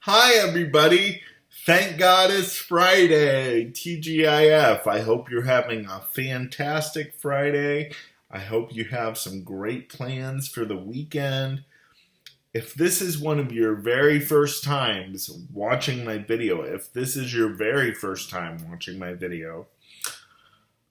Hi, everybody. Thank God it's Friday. TGIF. I hope you're having a fantastic Friday. I hope you have some great plans for the weekend. If this is one of your very first times watching my video, if this is your very first time watching my video,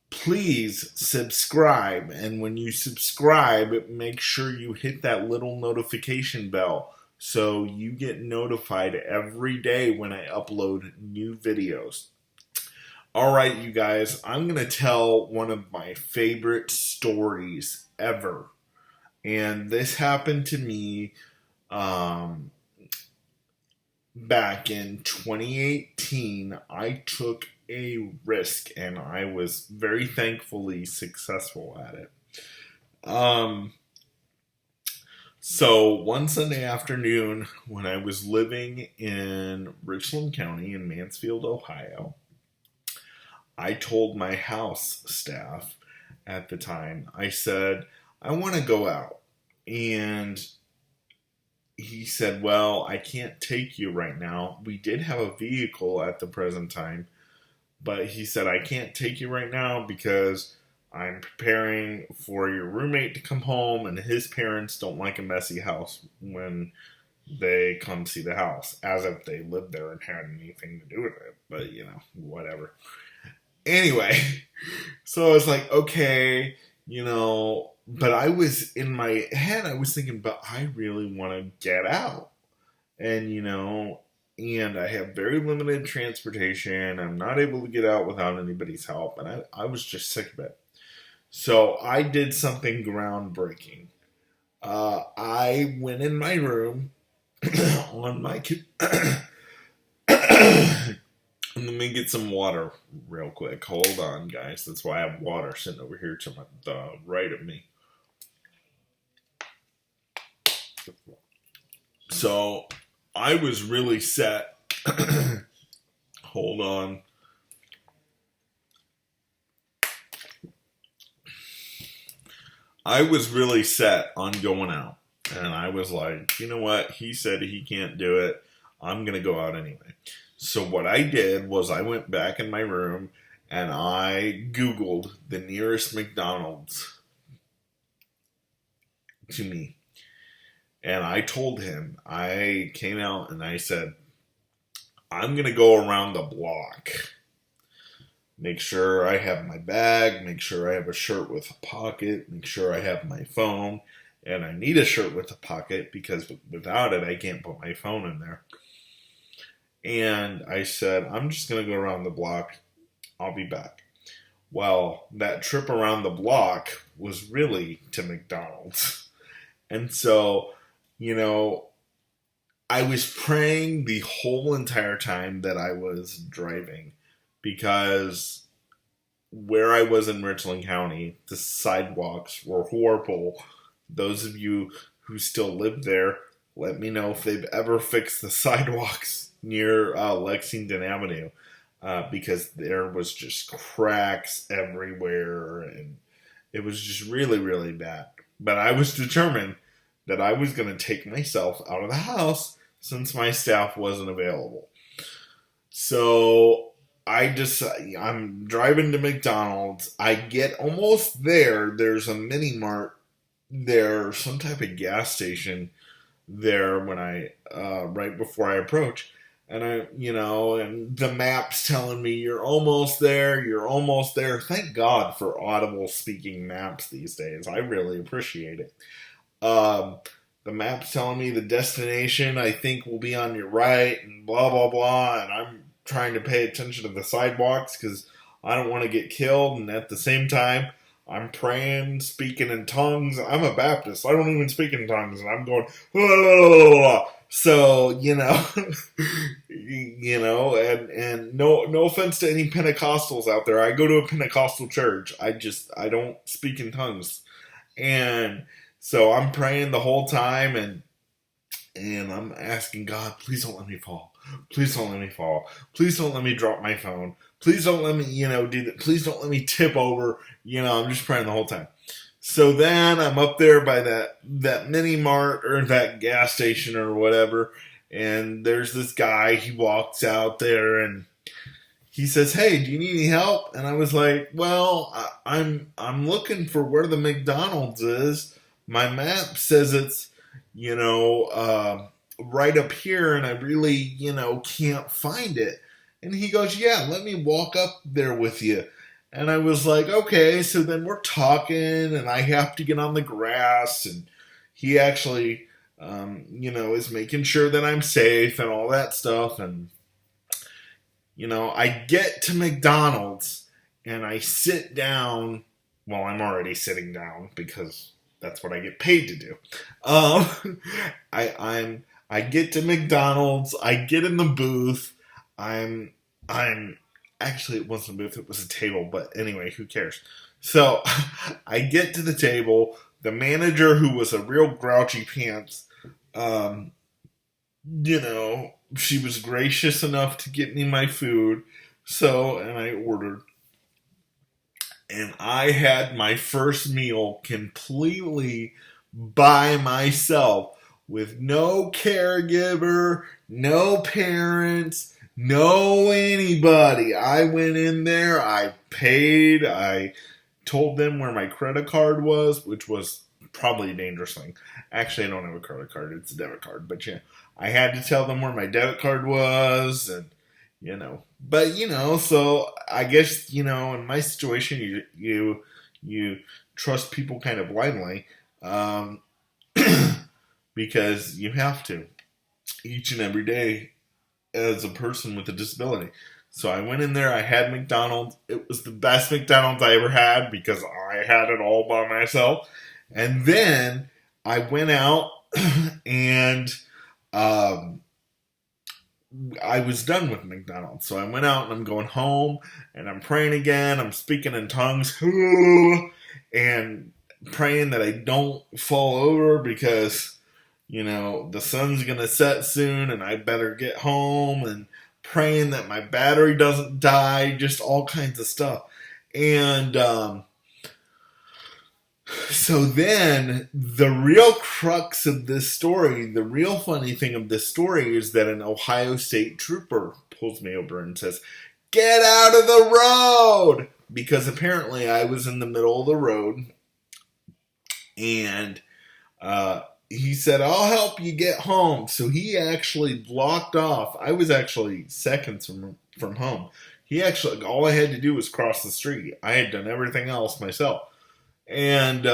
please subscribe. And when you subscribe, make sure you hit that little notification bell so you get notified every day when I upload new videos. All right, you guys, I'm going to tell one of my favorite stories ever. And this happened to me back in 2018. I took a risk and I was very thankfully successful at it. So one Sunday afternoon, when I was living in Richland County in Mansfield, Ohio, I told my house staff at the time, I said, I want to go out. And he said, well, I can't take you right now. We did have a vehicle at the present time, but he said, I can't take you right now because I'm preparing for your roommate to come home, and his parents don't like a messy house when they come see the house, as if they lived there and had anything to do with it. But, whatever. Anyway, so I was like, okay, but I was in my head, I was thinking, but I really want to get out. And, and I have very limited transportation. I'm not able to get out without anybody's help. And I was just sick of it. So I did something groundbreaking. I went in my room on my let me get some water real quick. Hold on, guys. That's why I have water sitting over here to the right of me. So I was really set. Hold on. I was really set on going out. And I was like, you know what? He said he can't do it. I'm going to go out anyway. So what I did was I went back in my room and I Googled the nearest McDonald's to me. And I told him, I came out and I said, I'm going to go around the block. Make sure I have my bag, make sure I have a shirt with a pocket, make sure I have my phone. And I need a shirt with a pocket because without it, I can't put my phone in there. And I said, I'm just going to go around the block. I'll be back. Well, that trip around the block was really to McDonald's. And so, I was praying the whole entire time that I was driving. Because where I was in Richland County, the sidewalks were horrible. Those of you who still live there, let me know if they've ever fixed the sidewalks near Lexington Avenue. Because there was just cracks everywhere. And it was just really, really bad. But I was determined that I was going to take myself out of the house since my staff wasn't available. So I'm driving to McDonald's. I get almost there. There's a mini mart there, some type of gas station there when right before I approach. And and the map's telling me you're almost there. You're almost there. Thank God for audible speaking maps these days. I really appreciate it. The map's telling me the destination I think will be on your right and blah, blah, blah. And I'm trying to pay attention to the sidewalks because I don't want to get killed. And at the same time, I'm praying, speaking in tongues. I'm a Baptist. I don't even speak in tongues. And I'm going, blah, blah, blah, blah. So, and no offense to any Pentecostals out there. I go to a Pentecostal church. I don't speak in tongues. And so I'm praying the whole time and I'm asking God, please don't let me fall. Please don't let me fall. Please don't let me drop my phone. Please don't let me, do that. Please don't let me tip over. I'm just praying the whole time. So then I'm up there by that mini mart or that gas station or whatever. And there's this guy, he walks out there and he says, "Hey, do you need any help?" And I was like, "Well, I'm looking for where the McDonald's is. My map says it's, right up here, and I really, can't find it." And he goes, "Yeah, let me walk up there with you." And I was like, "Okay." So then we're talking, and I have to get on the grass, and he actually, is making sure that I'm safe and all that stuff. And I get to McDonald's and I sit down. Well, I'm already sitting down because that's what I get paid to do. I get to McDonald's. I get in the booth. I'm actually, it wasn't a booth. It was a table. But anyway, who cares? So I get to the table. The manager, who was a real grouchy pants, she was gracious enough to get me my food. And I ordered. And I had my first meal completely by myself with no caregiver, no parents, no anybody. I went in there, I paid, I told them where my credit card was, which was probably a dangerous thing. Actually, I don't have a credit card, it's a debit card. But yeah, I had to tell them where my debit card was, and but so I guess in my situation, you trust people kind of blindly, because you have to each and every day as a person with a disability. So I went in there, I had McDonald's. It was the best McDonald's I ever had because I had it all by myself. And then I went out and I was done with McDonald's. So I went out and I'm going home and I'm praying again. I'm speaking in tongues and praying that I don't fall over because, the sun's going to set soon and I better get home, and praying that my battery doesn't die, just all kinds of stuff. And so then the real crux of this story, the real funny thing of this story is that an Ohio State trooper pulls me over and says, "Get out of the road!" Because apparently I was in the middle of the road. And he said, "I'll help you get home." So he actually blocked off. I was actually seconds from home. All I had to do was cross the street. I had done everything else myself. And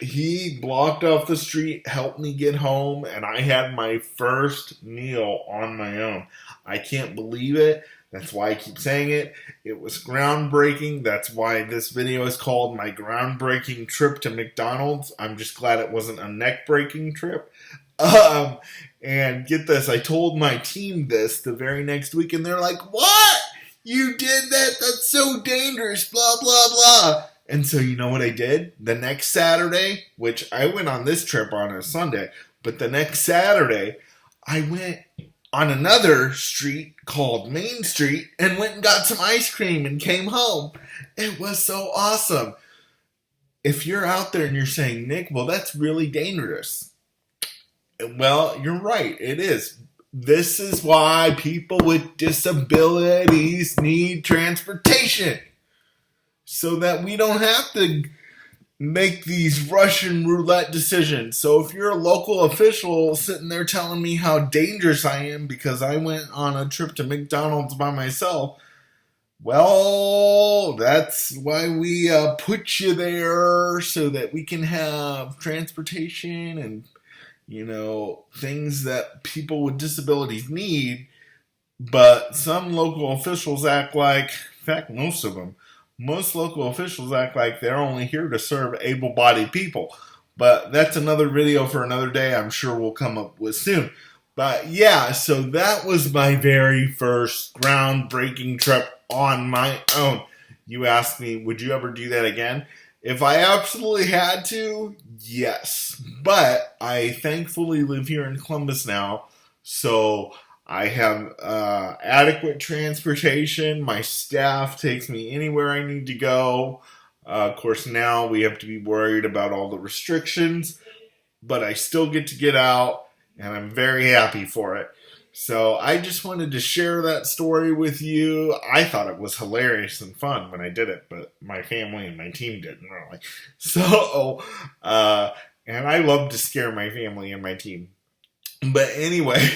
he blocked off the street, helped me get home, and I had my first meal on my own. I can't believe it. That's why I keep saying it. It was groundbreaking. That's why this video is called My Groundbreaking Trip to McDonald's. I'm just glad it wasn't a neck-breaking trip. And get this, I told my team this the very next week, and they're like, "What? You did that? That's so dangerous, blah, blah, blah." And so you know what I did? The next Saturday, which I went on this trip on a Sunday, but the next Saturday, I went on another street called Main Street and went and got some ice cream and came home. It was so awesome. If you're out there and you're saying, "Nick, well, that's really dangerous." Well, you're right. It is. This is why people with disabilities need transportation. So that we don't have to make these Russian roulette decisions. So if you're a local official sitting there telling me how dangerous I am because I went on a trip to McDonald's by myself, well, that's why we put you there, so that we can have transportation and, things that people with disabilities need. But some local officials act like, in fact, most local officials act like they're only here to serve able-bodied people. But that's another video for another day I'm sure we'll come up with soon. But yeah, so that was my very first groundbreaking trip on my own. You asked me, would you ever do that again? If I absolutely had to, yes. But I thankfully live here in Columbus now, so I have adequate transportation. My staff takes me anywhere I need to go. Of course, now we have to be worried about all the restrictions, but I still get to get out and I'm very happy for it. So I just wanted to share that story with you. I thought it was hilarious and fun when I did it, but my family and my team didn't really. So, and I love to scare my family and my team. But anyway,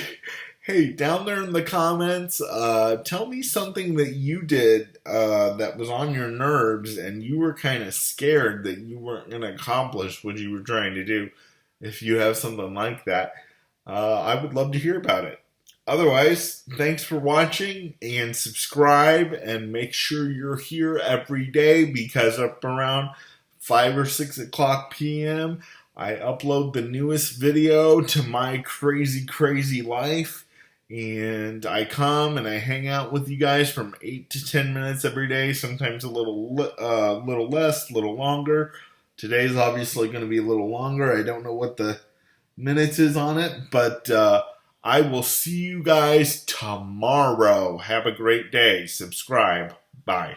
hey, down there in the comments, tell me something that you did that was on your nerves and you were kind of scared that you weren't going to accomplish what you were trying to do. If you have something like that, I would love to hear about it. Otherwise, thanks for watching and subscribe and make sure you're here every day because up around 5 or 6 o'clock p.m., I upload the newest video to my crazy, crazy life. And I come and I hang out with you guys from 8 to 10 minutes every day, sometimes a little less, a little longer. Today's obviously going to be a little longer. I don't know what the minutes is on it, but I will see you guys tomorrow. Have a great day. Subscribe. Bye.